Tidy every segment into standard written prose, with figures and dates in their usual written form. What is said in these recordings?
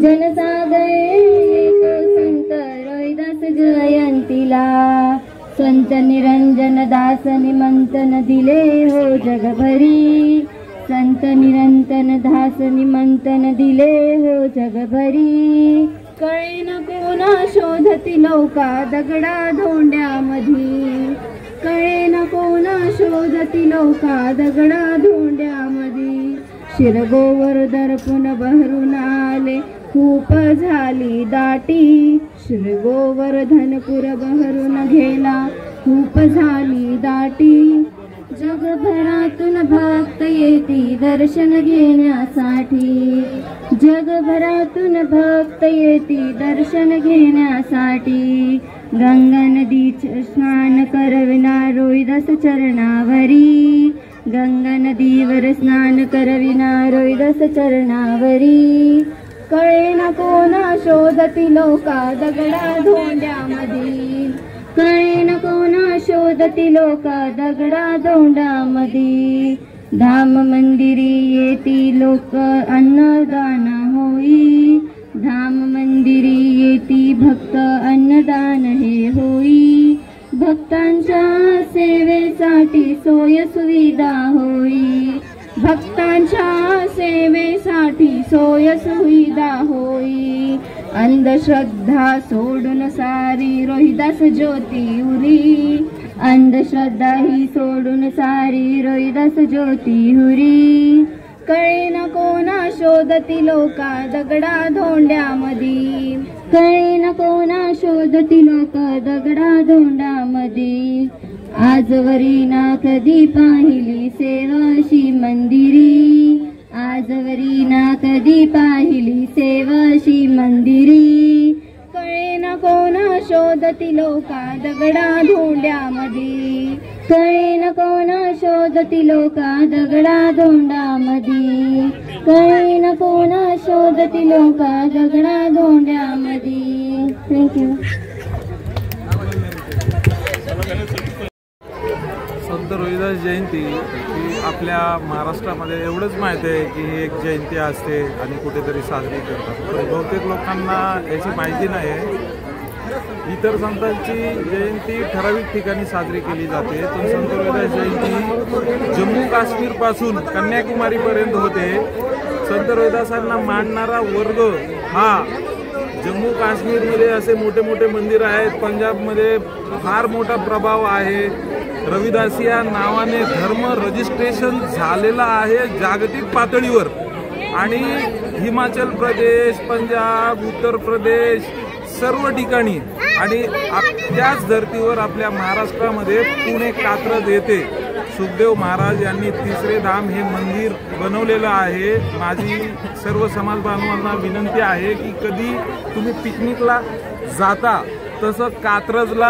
जनसागर येतो संत रोहिदास जयंतीला। संत निरंजन दास निमंत्रण दिले हो जगभरी। संत निरंजन दास निमंत्रण दिले हो जगभरी। कळे न कोणा शोधती लोका दगडा धोंड्यामधी। कळे न कोणा शोधती लोका दगडा धोंड्यामधी। शिरगोवर दर्पण बहरून आले खूप झाली दाटी। शिरगोवर धनपुर बहरून गेला खूप झाली दाटी। जगभरातून भक्त येती दर्शन घेण्यासाठी। जगभरातून भक्त येती दर्शन घेण्यासाठी। गंगा नदीचे स्नान करविना रोहिदास चरणावरी। गंगा नदीवर स्नान करविना रोहिदास चरणावरी। कळे न कोणा शोधती लोका दगडा धोंड्यामधी। कळे न कोणा शोधती लोका दगडा धोंड्यामधी। धाम मंदिरी येती लोक अन्नदान होई। धाम मंदिरी येती भक्त अन्नदान हे होई। भक्तांच्या सेवेसाठी सोय सुविधा होई। भक्तांच्या सेवेसाठी सोय सुविधा होई। अंधश्रद्धा सोडून सारी रोहिदास ज्योती उरी। अंधश्रद्धा ही सोडून सारी रोहिदास ज्योती हुरी। कळे न कोणा शोधती लोका दगडा धोंड्यामधी। कळे न कोणा शोधती लोका दगडा धोंड्यामधी। आजवरी ना कधी पाहिली सेवाशी मंदिरी। आजवरी ना कधी पाहिली सेवाशी मंदिरी। कळे न कोणा शोधती लोका दगडा धोंड्यामधी। कळे न कोणा शोधती लोका दगडा धोंड्यामधी। कळे न कोणा शोधती लोका दगडा धोंड्यामधी। थँक्यू। संत रोहिदास जयंती ही आपल्या महाराष्ट्रामध्ये एवढंच माहिती आहे की ही एक जयंती असते आणि कुठेतरी साजरी करतात, पण बहुतेक लोकांना याची माहिती नाही आहे। इतर संतांची जयंती ठराविक ठिकाणी साजरी केली जाते, पण संत रोहिदास जयंती जम्मू काश्मीरपासून कन्याकुमारीपर्यंत होते। संत रोहिदासांना मानणारा वर्ग हा जम्मू काश्मीरमध्ये असे मोठे मोठे मंदिर आहेत, पंजाबमध्ये फार मोठा प्रभाव आहे। रविदास या नावाने धर्म रजिस्ट्रेशन झालेला आहे जागतिक पातळीवर, आणि हिमाचल प्रदेश, पंजाब, उत्तर प्रदेश सर्व ठिकाणी, आणि त्याच धर्तीवर आपल्या महाराष्ट्रामध्ये पुणे कात्रज येथे सुखदेव महाराज यांनी तिसरे धाम हे मंदिर बनवलेलं आहे। माझी सर्व समाज बांधवांना विनंती आहे की कधी तुम्ही पिकनिकला जाता तसं कात्रजला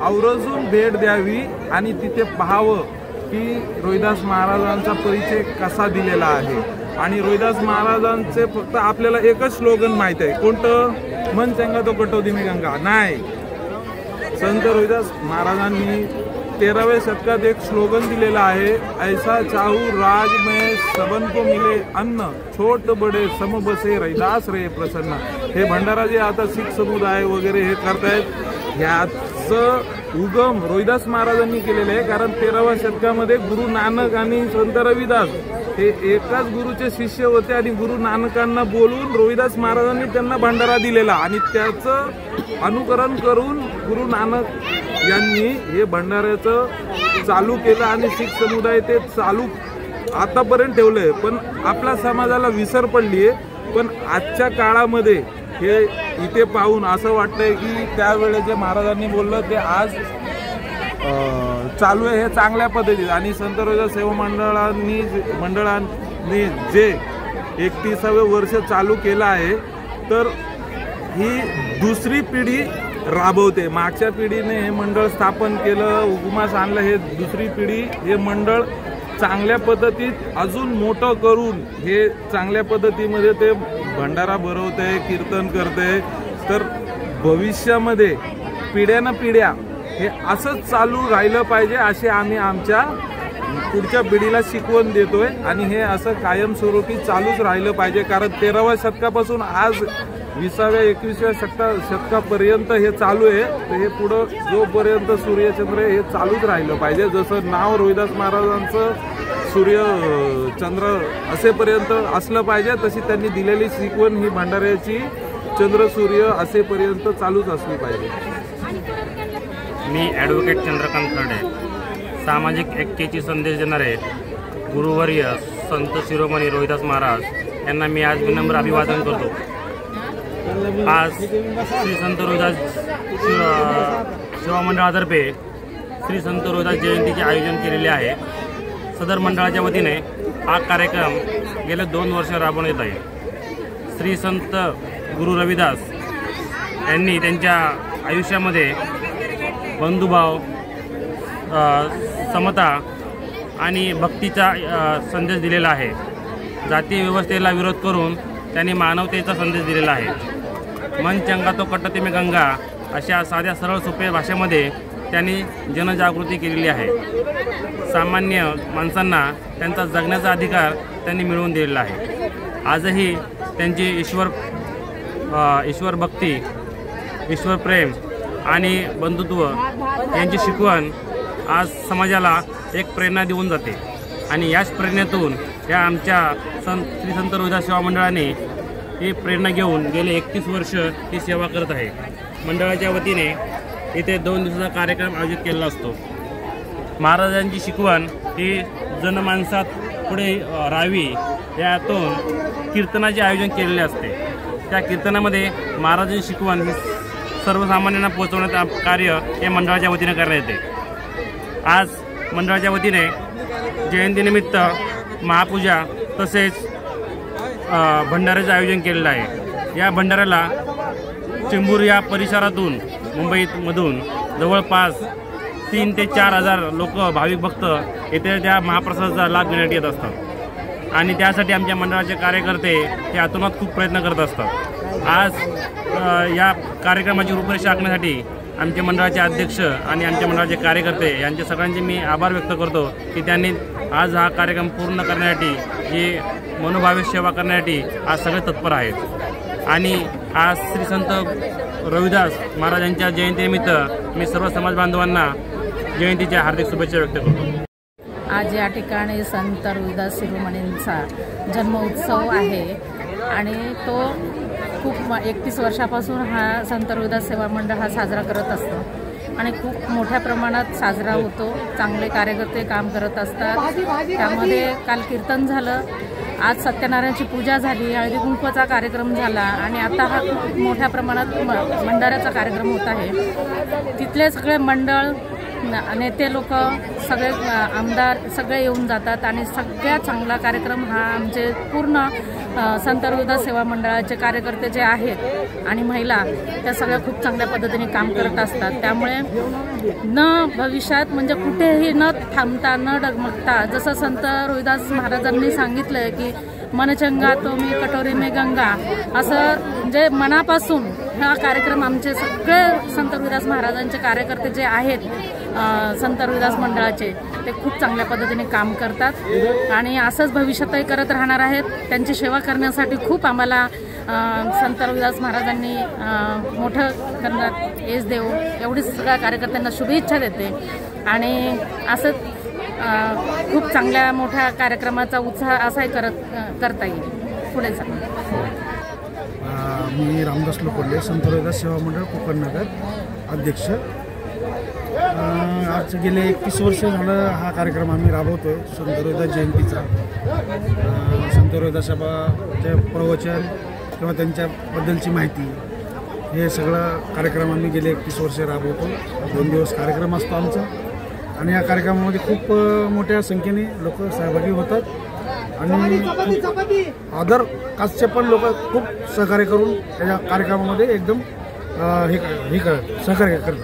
आवर्जून भेट द्यावी आणि तिथे पाहावं की रोहिदास महाराजांचा परिचय कसा दिलेला आहे। आणि रोहिदास महाराजांचे फक्त आपल्याला एकच स्लोगन माहित आहे, कोणतं? मन चंगा तो कटौती में गंगा नाही। संत रोहिदास महाराजांनी 13व्या शतकात एक स्लोगन दिलेला आहे, ऐसा चाहू राज में सबन को मिले अन्न, छोट बडे सम बसे रहिदास रे प्रसन्न। हे भंडारा जे आता शीख समुदाय वगैरे हे करतायत, ह्याचं उगम रोहिदास महाराजांनी केलेलं आहे। कारण 13व्या शतकामध्ये गुरु नानक आणि संत रविदास हे एकाच गुरुचे शिष्य होते, आणि गुरु नानकांना बोलून रोहिदास महाराजांनी त्यांना भंडारा दिलेला, आणि त्याचं अनुकरण करून गुरु नानक यांनी हे भंडाऱ्याचं चालू केलं, आणि शीख समुदाय ते चालू आतापर्यंत ठेवलंय। पण आपल्या समाजाला विसर पडलीये, पण आजच्या काळामध्ये हे इथे पाहून असं वाटतंय की त्यावेळेस जे महाराजांनी बोललं ते आज चालू आहे हे चांगल्या पद्धतीत। आणि संत रोहिदास सेवा मंडळांनी जे 31वे वर्ष चालू केलं आहे, तर ही दुसरी पिढी राबवते। मागच्या पिढीने हे मंडळ स्थापन केलं, उगमास आणलं, हे दुसरी पिढी हे मंडळ चांगल्या पद्धतीत अजून मोठं करून हे चांगल्या पद्धतीमध्ये ते भंडारा भरवते, कीर्तन करते। तर भविष्यामध्ये पिढ्यानं पिढ्या हे असंच चालू राहिलं पाहिजे असे आम्ही आमच्या पुढच्या पिढीला शिकवण देतोय, आणि हे असं कायमस्वरूपी चालूच राहिलं पाहिजे। कारण 13व्या शतकापासून आज 20व्या 21व्या शतकापर्यंत हे चालू आहे. तर हे पुढं जोपर्यंत सूर्यचंद्र हे चालूच राहिलं पाहिजे. जसं नाव रोहिदास महाराजांचं सूर्य चंद्र असेपर्यंत असलं पाहिजे, तशी त्यांनी दिलेली शिकवण ही भंडाऱ्याची चंद्र सूर्य असेपर्यंत चालूच असली पाहिजे. मी ॲडव्होकेट चंद्रकांत खर्डे, सामाजिक ऐक्याची संदेश देणारे गुरुवर्य संत शिरोमणी रोहिदास महाराज यांना मी आज विनम्र अभिवादन करतो. आज श्री संत रोहिदास सेवा मंडळातर्फे श्री संत रोहिदास जयंतीचे आयोजन केलेले आहे. सदर मंडळाच्या वतीने हा कार्यक्रम गेले 2 वर्ष राबवण्यात येत आहे. श्री संत गुरु रविदास यांनी त्यांच्या आयुष्यामध्ये बंधुभाव, समता आणि भक्तीचा संदेश दिलेला आहे. जातीय व्यवस्थेला विरोध करून त्यांनी मानवतेचा संदेश दिलेला आहे. मन चंगा तो कटते में गंगा अशा साध्या सरळ सोप्या भाषेमध्ये त्यांनी जनजागृती केलेली आहे. सामान्य माणसांना त्यांचा जगण्याचा अधिकार त्यांनी मिळवून दिलेला आहे. आजही त्यांची ईश्वर भक्ती, ईश्वर प्रेम आणि बंधुत्व यांची शिकवण आज समाजाला एक प्रेरणा देऊन जाते. आणि याच प्रेरणेतून या आमच्या श्री संत रोहिदास सेवा मंडळाने ही प्रेरणा घेऊन गेले 31 वर्ष ही सेवा करत आहे. मंडळाच्या वतीने इथे 2 दिवसाचा कार्यक्रम आयोजित केलेला असतो. महाराजांची शिकवण ही जनमानसात पुढे राहावी यातून कीर्तनाचे आयोजन केलेले असते. त्या कीर्तनामध्ये महाराजांची शिकवण ही सर्वसामान्यांना पोहोचवण्याचं कार्य हे मंडळाच्या वतीने करण्यात येते. आज मंडळाच्या वतीने जयंतीनिमित्त महापूजा तसेच भंडाऱ्याचं आयोजन केलेलं आहे. या भंडाऱ्याला चेंबूर या परिसरातून मुंबईमधून जवळपास 3 ते 4 हजार लोक भाविक भक्त येथे त्या महाप्रसादाचा लाभ घेण्यासाठी येत असतात. आणि त्यासाठी आमच्या मंडळाचे कार्यकर्ते हे आतोनात खूप प्रयत्न करत असतात. आज या कार्यक्रमाची रूपरेषा आखण्यासाठी आमच्या मंडळाचे अध्यक्ष आणि आमच्या मंडळाचे कार्यकर्ते यांचे सगळ्यांचे मी आभार व्यक्त करतो की त्यांनी आज हा कार्यक्रम पूर्ण करण्यासाठी, जी मनोभावे सेवा करण्यासाठी आज सगळे तत्पर आहेत. आणि आज श्री संत रविदास महाराजांच्या जयंतीनिमित्त मी सर्व समाज बांधवांना जयंतीच्या हार्दिक शुभेच्छा व्यक्त करतो. आज या ठिकाणी संत रोहिदास शिरोमणींचा जन्मोत्सव आहे आणि तो खूप 31 वर्षापासून हा संत रोहिदास सेवा मंडळ हा साजरा करत असतो आणि खूप मोठ्या प्रमाणात साजरा होतो. चांगले कार्यकर्ते काम करत असतात. त्यामध्ये काल कीर्तन झालं, आज सत्यनारायणची पूजा झाली, हळदी कुंकवाचा कार्यक्रम झाला आणि आता हा खूप मोठ्या प्रमाणात भंडाऱ्याचा कार्यक्रम होत आहे. तिथले सगळे मंडळ, नेते लोक, सगळे आमदार सगळे येऊन जातात आणि सगळ्यात चांगला कार्यक्रम हा आमचे पूर्ण संत रोहिदास सेवा मंडळाचे कार्यकर्ते जे आहेत आणि महिला त्या सगळ्या खूप चांगल्या पद्धतीने काम करत असतात. त्यामुळे न भविष्यात म्हणजे कुठेही न थांबता न डगमगता, जसं संत रोहिदास महाराजांनी सांगितलं की मन चंगा तो मी कटोरी में गंगा, असं म्हणजे मनापासून हा कार्यक्रम आमचे सगळे संत रोहिदास महाराजांचे कार्यकर्ते जे आहेत संत रोहिदास मंडळाचे ते खूप चांगल्या पद्धतीने काम करतात आणि असंच भविष्यातही करत राहणार आहेत. त्यांची सेवा करण्यासाठी खूप आम्हाला संत रोहिदास महाराजांनी मोठं करण्यात यश देऊ एवढीच सगळ्या कार्यकर्त्यांना शुभेच्छा देते आणि असंच खूप चांगल्या मोठ्या कार्यक्रमाचा उत्साह असाही करता येईल पुढे जाऊन. मी रामदास लोखंडे, संत रोहिदास सेवा मंडळ कोकण नगर अध्यक्ष. आज गेले 31 वर्ष झालं हा कार्यक्रम आम्ही राबवतोय संत रोहिदास जयंतीचा. संत रोहिदासाचे प्रवचन किंवा त्यांच्याबद्दलची माहिती हे सगळं कार्यक्रम आम्ही गेले 31 वर्ष राबवतो. 2 दिवस कार्यक्रम असतो आमचा आणि या कार्यक्रमामध्ये खूप मोठ्या संख्येने लोक सहभागी होतात आणि अदर कास्टचे पण लोक खूप सहकार्य करून या कार्यक्रमामध्ये एकदम सहकार्य करतात.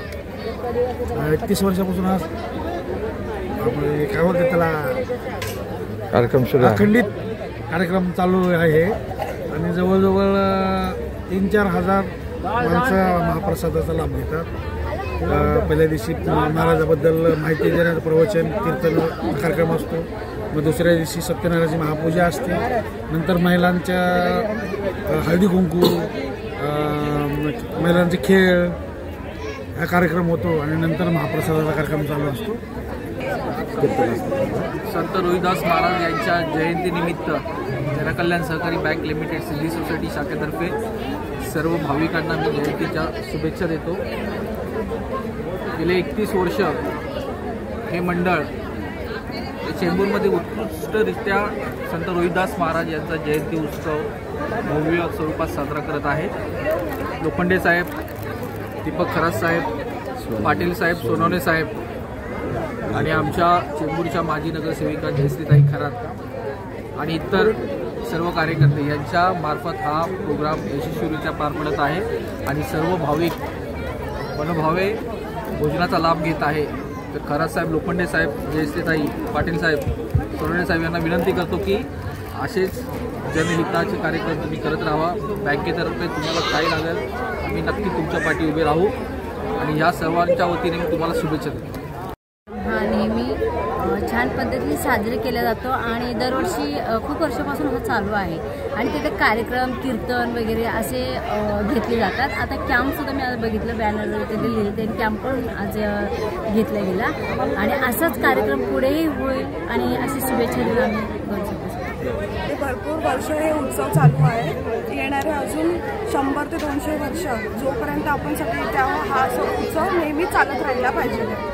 31 वर्षापासून हा काय बोलते त्याला कार्यक्रम सुरू अखंडित कार्यक्रम चालू आहे आणि जवळजवळ 3-4 हजार माणसं महाप्रसादाचा लाभ घेतात. पहिल्या दिवशी महाराजाबद्दल माहिती देण्याचं प्रवचन कीर्तन कार्यक्रम असतो. मग दुसऱ्या दिवशी सत्यनारायणाची महापूजा असते. नंतर महिलांच्या हळदी कुंकू, महिलांचे खेळ हा कार्यक्रम होतो आणि नंतर महाप्रसादाचा कार्यक्रम चालू असतो. संत रोहिदास महाराज यांच्या जयंतीनिमित्त जनकल्याण सहकारी बँक लिमिटेड सिंधी सोसायटी शाखेतर्फे सर्व भाविकांना मी जयंतीच्या शुभेच्छा देतो. गेले 31 वर्ष हे मंडळ चेंबूरमध्ये उत्कृष्टरित्या संत रोहिदास महाराज यांचा जयंती उत्सव भव्य स्वरूपात साजरा करत आहे. लोखंडे साहेब, दीपक खरात साहेब, पाटील साहेब, सोनवणे साहेब आणि आमच्या चेंबूरच्या माजी नगरसेविका जयश्रीताई खरात आणि इतर सर्व कार्यकर्ते यांच्या मार्फत हा प्रोग्राम यशस्वीरित्या पार पडत आहे आणि सर्व भाविक मनोभावे भोजनाचा लाभ घेत आहे. तर खरात साहेब, लोखंडे साहेब, जयश्रीताई, पाटील साहेब, सोनवणे साहेब यांना विनंती करतो की असेच जनहिताचे कार्यक्रम तुम्ही करत राहा. बँकेतर्फे तुम्हाला काय लागेल आम्ही नक्की तुमच्या पाठी उभे राहू आणि ह्या सर्वांच्या वतीने मी तुम्हाला शुभेच्छा देतो. हा नेहमी छान पद्धतीने साजरे केला जातो आणि दरवर्षी खूप वर्षापासून हा चालू आहे आणि तिथे कार्यक्रम, कीर्तन वगैरे असे घेतले जातात. आता कॅम्पसुद्धा मी आज बघितलं, बॅनर तिथे लिहिले, ते कॅम्प पण आज घेतला गेला आणि असाच कार्यक्रम पुढेही होईल आणि अशी शुभेच्छा देऊन आम्ही करू शकतो. ते भरपूर वर्ष हे उत्सव चालू आहे. येणारे अजून 100 ते 200 वर्ष जोपर्यंत आपण सगळे तेव्हा हा उत्सव नेहमी चालत राहिला पाहिजे.